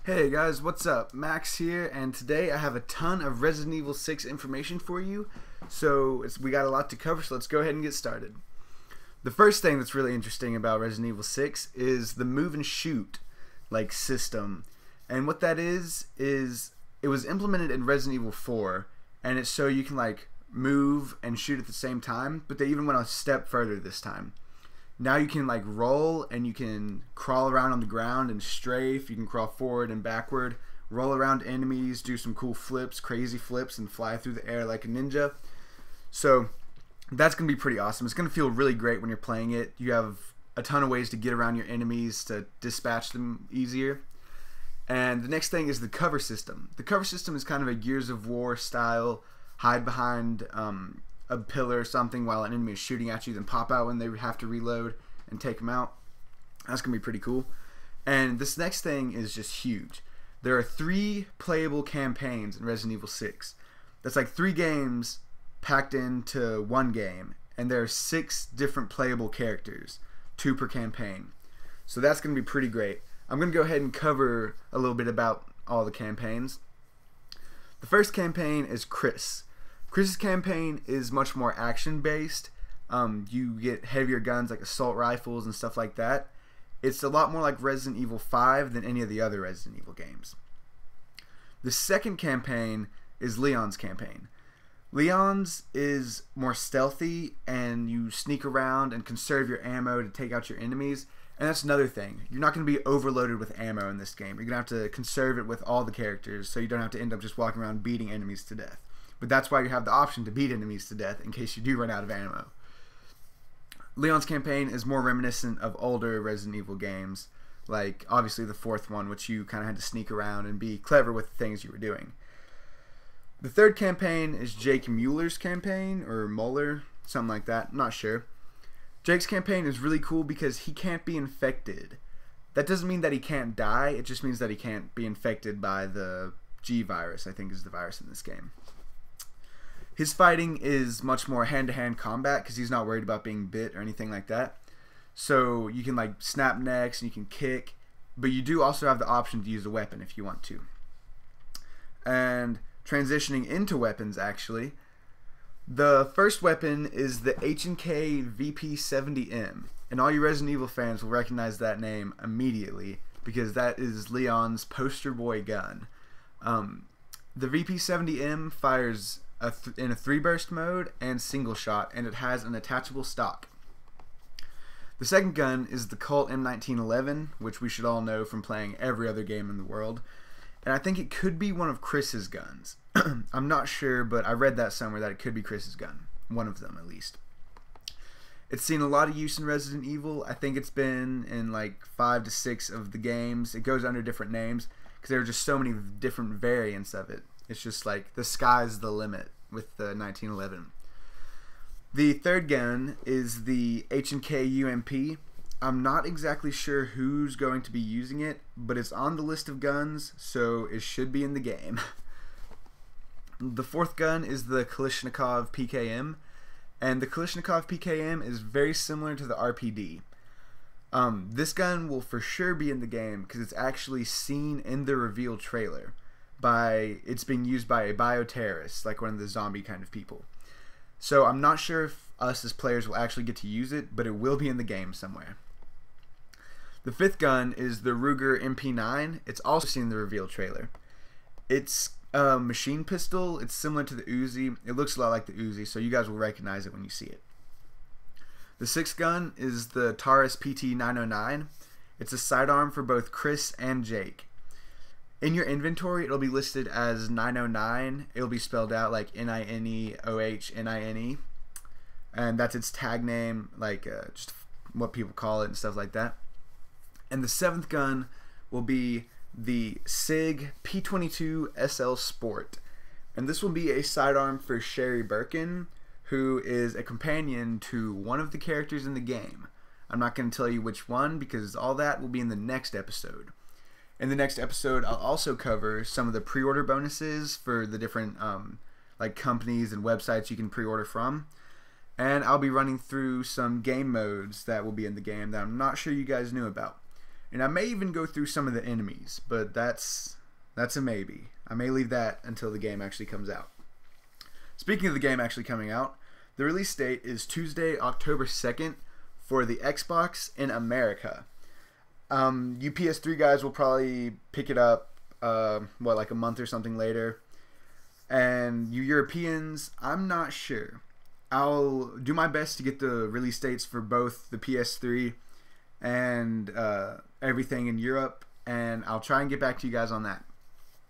Hey guys, what's up? Max here, and today I have a ton of Resident Evil 6 information for you. We got a lot to cover, so let's go ahead and get started. The first thing that's really interesting about Resident Evil 6 is the move and shoot system. And what that is it was implemented in Resident Evil 4, and it's so you can move and shoot at the same time, but they even went a step further this time. Now you can roll, and you can crawl around on the ground and strafe. You can crawl forward and backward, roll around enemies, do some cool flips, crazy flips, and fly through the air like a ninja. So that's going to be pretty awesome. It's going to feel really great when you're playing it. You have a ton of ways to get around your enemies, to dispatch them easier. And the next thing is the cover system. The cover system is kind of a Gears of War style, hide behind a pillar or something while an enemy is shooting at you, then pop out when they have to reload and take them out. That's going to be pretty cool. And this next thing is just huge. There are 3 playable campaigns in Resident Evil 6. That's like 3 games packed into 1 game. And there are 6 different playable characters, 2 per campaign. So that's going to be pretty great. I'm going to go ahead and cover a little bit about all the campaigns. The first campaign is Chris. Chris's campaign is much more action-based. You get heavier guns like assault rifles and stuff like that. It's a lot more like Resident Evil 5 than any of the other Resident Evil games. The second campaign is Leon's campaign. Leon's is more stealthy, and you sneak around and conserve your ammo to take out your enemies. And that's another thing. You're not going to be overloaded with ammo in this game. You're going to have to conserve it with all the characters, so you don't have to end up just walking around beating enemies to death. But that's why you have the option to beat enemies to death in case you do run out of ammo. Leon's campaign is more reminiscent of older Resident Evil games, like obviously the 4th one, which you kind of had to sneak around and be clever with the things you were doing. The third campaign is Jake Muller's campaign, or Muller, something like that, I'm not sure. Jake's campaign is really cool because he can't be infected. That doesn't mean that he can't die, it just means that he can't be infected by the G virus, I think is the virus in this game. His fighting is much more hand-to-hand combat because he's not worried about being bit or anything like that. So you can snap necks and you can kick, but you do also have the option to use a weapon if you want to. And transitioning into weapons, actually, the first weapon is the H&K VP70M, and all you Resident Evil fans will recognize that name immediately because that is Leon's poster boy gun. The VP70M fires in a 3-burst mode and single shot, and it has an attachable stock. The second gun is the Colt M1911, which we should all know from playing every other game in the world, and I think it could be one of Chris's guns. I'm not sure, but I read that somewhere that it could be Chris's gun, one of them at least. It's seen a lot of use in Resident Evil. I think it's been in 5 to 6 of the games. It goes under different names because there are just so many different variants of it. It's just the sky's the limit with the 1911. The third gun is the H&K UMP. I'm not exactly sure who's going to be using it, but it's on the list of guns, so it should be in the game. The fourth gun is the Kalashnikov PKM, and the Kalashnikov PKM is very similar to the RPD. This gun will for sure be in the game because it's actually seen in the reveal trailer. It's being used by a bioterrorist, like one of the zombie kind of people. So I'm not sure if us as players will actually get to use it, but it will be in the game somewhere. The fifth gun is the Ruger MP9. It's also seen in the reveal trailer. It's a machine pistol. It's similar to the Uzi. It looks a lot like the Uzi, so you guys will recognize it when you see it. The sixth gun is the Taurus PT909. It's a sidearm for both Chris and Jake. In your inventory, it'll be listed as 909. It'll be spelled out like Nineohnine, and that's its tag name, just what people call it and stuff like that. And the seventh gun will be the SIG P22 SL Sport, and this will be a sidearm for Sherry Birkin, who is a companion to one of the characters in the game. I'm not going to tell you which one because all that will be in the next episode. In the next episode, I'll also cover some of the pre-order bonuses for the different companies and websites you can pre-order from. And I'll be running through some game modes that will be in the game that I'm not sure you guys knew about. And I may even go through some of the enemies, but that's a maybe. I may leave that until the game actually comes out. Speaking of the game actually coming out, the release date is Tuesday, October 2nd for the Xbox in America. You PS3 guys will probably pick it up, like a month or something later. And you Europeans, I'm not sure. I'll do my best to get the release dates for both the PS3 and everything in Europe, and I'll try and get back to you guys on that.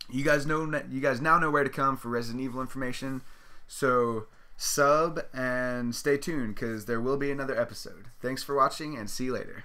You guys now know where to come for Resident Evil information, so sub and stay tuned because there will be another episode. Thanks for watching and see you later.